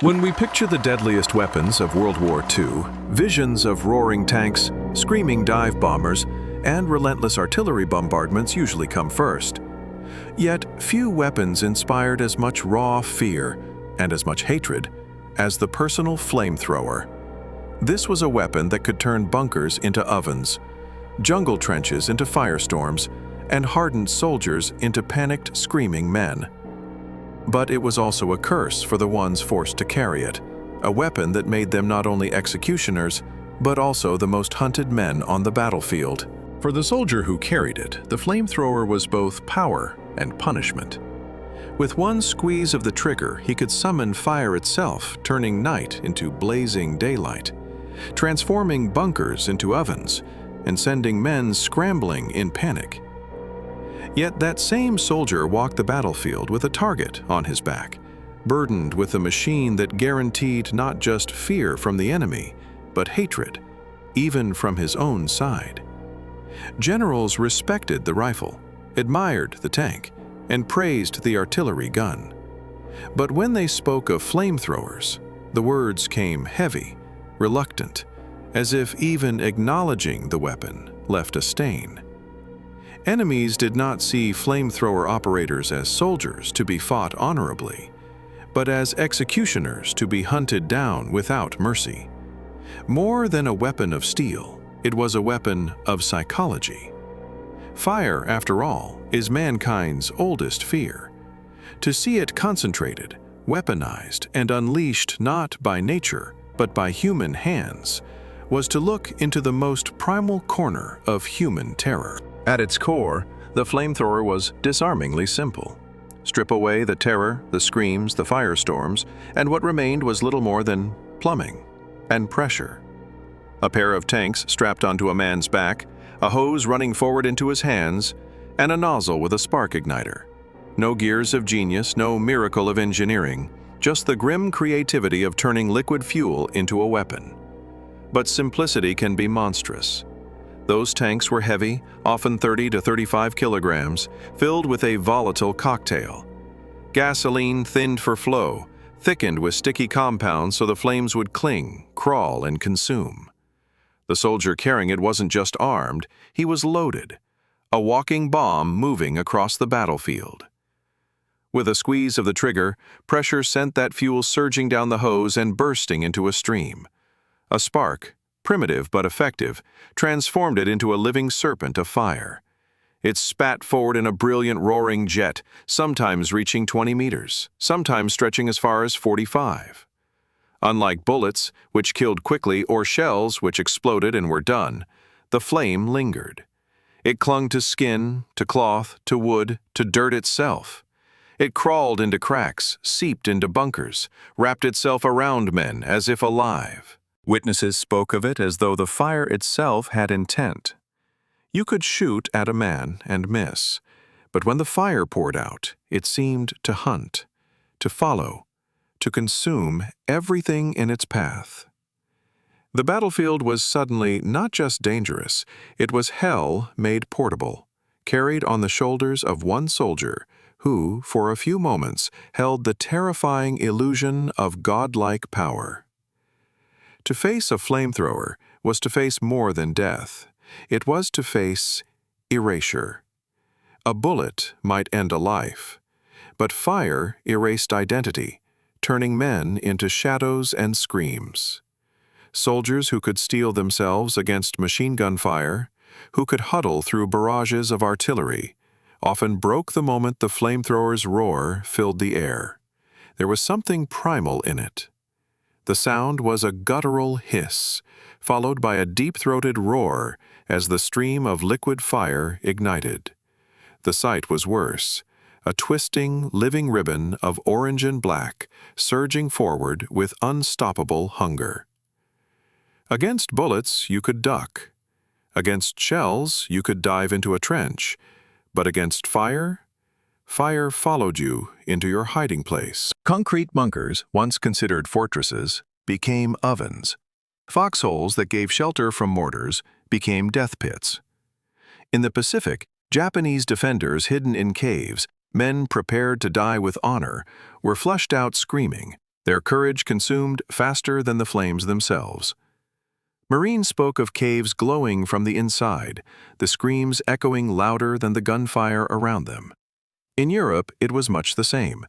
When we picture the deadliest weapons of World War II, visions of roaring tanks, screaming dive bombers, and relentless artillery bombardments usually come first. Yet, few weapons inspired as much raw fear and as much hatred as the personal flamethrower. This was a weapon that could turn bunkers into ovens, jungle trenches into firestorms, and hardened soldiers into panicked, screaming men. But it was also a curse for the ones forced to carry it, a weapon that made them not only executioners, but also the most hunted men on the battlefield. For the soldier who carried it, the flamethrower was both power and punishment. With one squeeze of the trigger, he could summon fire itself, turning night into blazing daylight, transforming bunkers into ovens, and sending men scrambling in panic. Yet that same soldier walked the battlefield with a target on his back, burdened with a machine that guaranteed not just fear from the enemy, but hatred, even from his own side. Generals respected the rifle, admired the tank, and praised the artillery gun. But when they spoke of flamethrowers, the words came heavy, reluctant, as if even acknowledging the weapon left a stain. Enemies did not see flamethrower operators as soldiers to be fought honorably, but as executioners to be hunted down without mercy. More than a weapon of steel, it was a weapon of psychology. Fire, after all, is mankind's oldest fear. To see it concentrated, weaponized, and unleashed not by nature, but by human hands, was to look into the most primal corner of human terror. At its core, the flamethrower was disarmingly simple. Strip away the terror, the screams, the firestorms, and what remained was little more than plumbing and pressure. A pair of tanks strapped onto a man's back, a hose running forward into his hands, and a nozzle with a spark igniter. No gears of genius, no miracle of engineering, just the grim creativity of turning liquid fuel into a weapon. But simplicity can be monstrous. Those tanks were heavy, often 30 to 35 kilograms, filled with a volatile cocktail. Gasoline thinned for flow, thickened with sticky compounds so the flames would cling, crawl, and consume. The soldier carrying it wasn't just armed, he was loaded, a walking bomb moving across the battlefield. With a squeeze of the trigger, pressure sent that fuel surging down the hose and bursting into a stream. A spark, primitive but effective, transformed it into a living serpent of fire. It spat forward in a brilliant roaring jet, sometimes reaching 20 meters, sometimes stretching as far as 45. Unlike bullets, which killed quickly, or shells, which exploded and were done, the flame lingered. It clung to skin, to cloth, to wood, to dirt itself. It crawled into cracks, seeped into bunkers, wrapped itself around men as if alive. Witnesses spoke of it as though the fire itself had intent. You could shoot at a man and miss, but when the fire poured out, it seemed to hunt, to follow, to consume everything in its path. The battlefield was suddenly not just dangerous, it was hell made portable, carried on the shoulders of one soldier who, for a few moments, held the terrifying illusion of godlike power. To face a flamethrower was to face more than death. It was to face erasure. A bullet might end a life, but fire erased identity, turning men into shadows and screams. Soldiers who could steel themselves against machine gun fire, who could huddle through barrages of artillery, often broke the moment the flamethrower's roar filled the air. There was something primal in it. The sound was a guttural hiss, followed by a deep-throated roar as the stream of liquid fire ignited. The sight was worse, a twisting, living ribbon of orange and black surging forward with unstoppable hunger. Against bullets, you could duck. Against shells, you could dive into a trench. But against fire, fire followed you into your hiding place. Concrete bunkers, once considered fortresses, became ovens. Foxholes that gave shelter from mortars became death pits. In the Pacific, Japanese defenders hidden in caves, men prepared to die with honor, were flushed out screaming, Their courage consumed faster than the flames themselves. Marines spoke of caves glowing from the inside, the screams echoing louder than the gunfire around them. In Europe, it was much the same.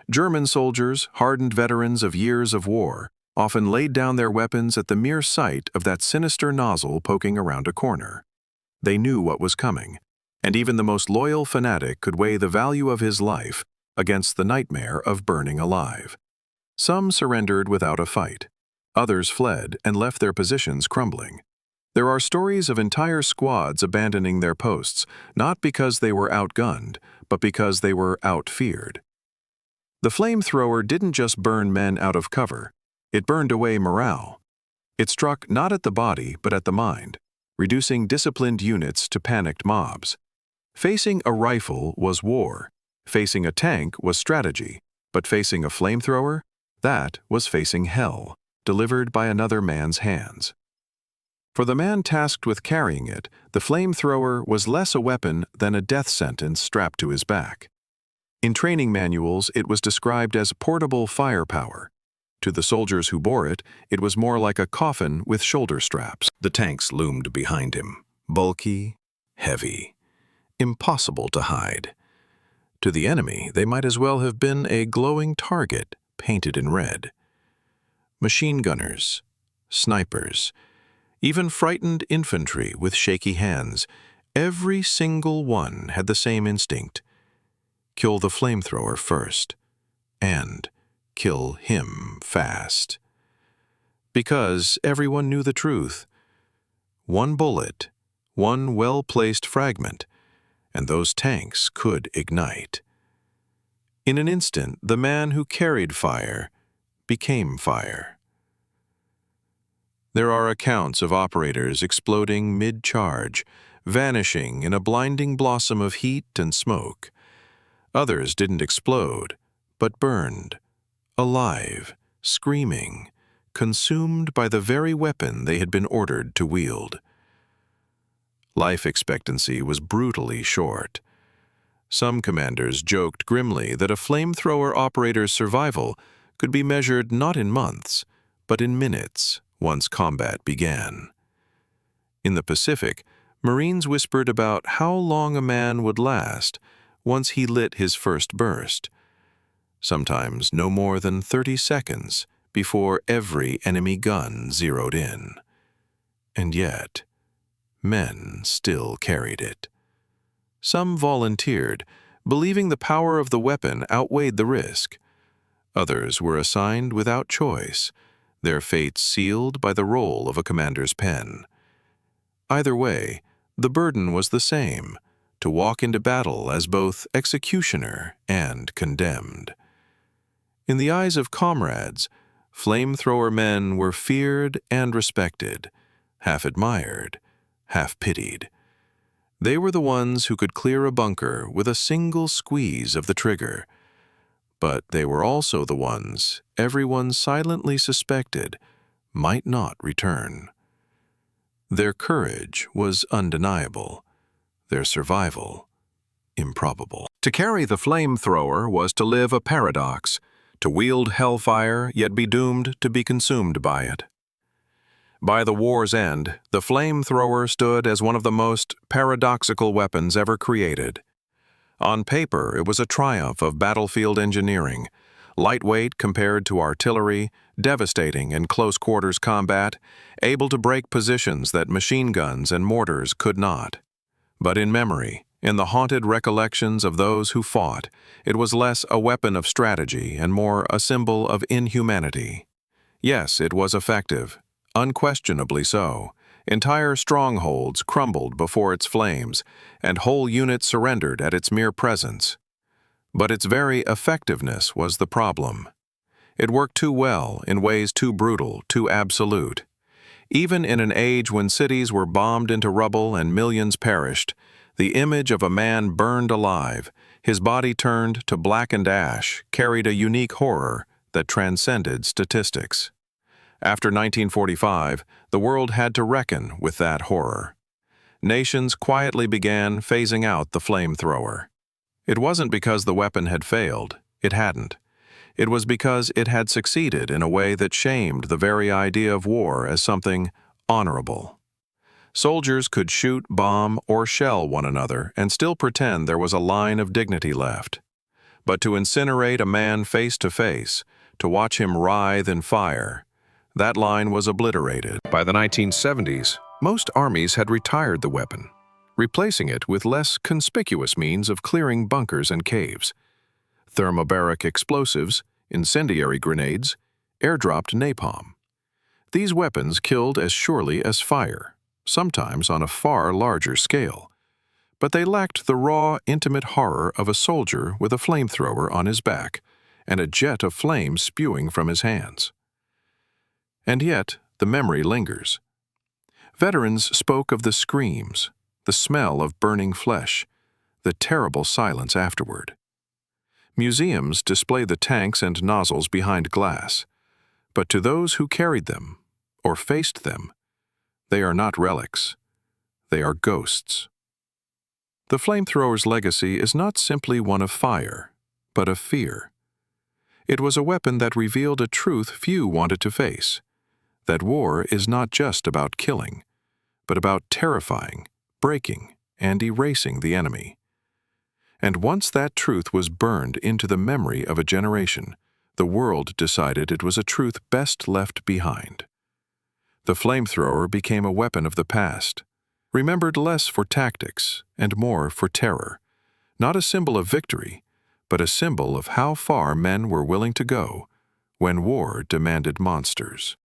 German soldiers, hardened veterans of years of war, often laid down their weapons at the mere sight of that sinister nozzle poking around a corner. They knew what was coming, and even the most loyal fanatic could weigh the value of his life against the nightmare of burning alive. Some surrendered without a fight. Others fled and left their positions crumbling. There are stories of entire squads abandoning their posts, not because they were outgunned, but because they were outfeared. The flamethrower didn't just burn men out of cover, it burned away morale. It struck not at the body, but at the mind, reducing disciplined units to panicked mobs. Facing a rifle was war, facing a tank was strategy, but facing a flamethrower, that was facing hell, delivered by another man's hands. For the man tasked with carrying it, the flamethrower was less a weapon than a death sentence strapped to his back. In training manuals, it was described as portable firepower. To the soldiers who bore it, it was more like a coffin with shoulder straps. The tanks loomed behind him, bulky, heavy, impossible to hide. To the enemy, they might as well have been a glowing target painted in red. Machine gunners, snipers, even frightened infantry with shaky hands, every single one had the same instinct: kill the flamethrower first, and kill him fast. Because everyone knew the truth. One bullet, one well-placed fragment, and those tanks could ignite. In an instant, the man who carried fire became fire. There are accounts of operators exploding mid-charge, vanishing in a blinding blossom of heat and smoke. Others didn't explode, but burned, alive, screaming, consumed by the very weapon they had been ordered to wield. Life expectancy was brutally short. Some commanders joked grimly that a flamethrower operator's survival could be measured not in months, but in minutes once combat began. In the Pacific, Marines whispered about how long a man would last once he lit his first burst. Sometimes no more than 30 seconds before every enemy gun zeroed in. And yet, men still carried it. Some volunteered, believing the power of the weapon outweighed the risk. Others were assigned without choice, their fates sealed by the roll of a commander's pen. Either way, the burden was the same: to walk into battle as both executioner and condemned. In the eyes of comrades, flamethrower men were feared and respected, half admired, half pitied. They were the ones who could clear a bunker with a single squeeze of the trigger. But they were also the ones everyone silently suspected might not return. Their courage was undeniable, their survival improbable. To carry the flamethrower was to live a paradox, to wield hellfire yet be doomed to be consumed by it. By the war's end, the flamethrower stood as one of the most paradoxical weapons ever created. On paper, it was a triumph of battlefield engineering, lightweight compared to artillery, devastating in close-quarters combat, able to break positions that machine guns and mortars could not. But in memory, in the haunted recollections of those who fought, it was less a weapon of strategy and more a symbol of inhumanity. Yes, it was effective. Unquestionably so. Entire strongholds crumbled before its flames, and whole units surrendered at its mere presence. But its very effectiveness was the problem. It worked too well, in ways too brutal, too absolute. Even in an age when cities were bombed into rubble and millions perished, the image of a man burned alive, his body turned to blackened ash, carried a unique horror that transcended statistics. After 1945, the world had to reckon with that horror. Nations quietly began phasing out the flamethrower. It wasn't because the weapon had failed. It hadn't. It was because it had succeeded in a way that shamed the very idea of war as something honorable. Soldiers could shoot, bomb, or shell one another and still pretend there was a line of dignity left. But to incinerate a man face to face, to watch him writhe in fire, that line was obliterated. By the 1970s, most armies had retired the weapon, replacing it with less conspicuous means of clearing bunkers and caves. Thermobaric explosives, incendiary grenades, airdropped napalm. These weapons killed as surely as fire, sometimes on a far larger scale. But they lacked the raw, intimate horror of a soldier with a flamethrower on his back and a jet of flame spewing from his hands. And yet, the memory lingers. Veterans spoke of the screams, the smell of burning flesh, the terrible silence afterward. Museums display the tanks and nozzles behind glass, but to those who carried them, or faced them, they are not relics. They are ghosts. The flamethrower's legacy is not simply one of fire, but of fear. It was a weapon that revealed a truth few wanted to face, that war is not just about killing, but about terrifying, breaking, and erasing the enemy. And once that truth was burned into the memory of a generation, the world decided it was a truth best left behind. The flamethrower became a weapon of the past, remembered less for tactics and more for terror, not a symbol of victory, but a symbol of how far men were willing to go when war demanded monsters.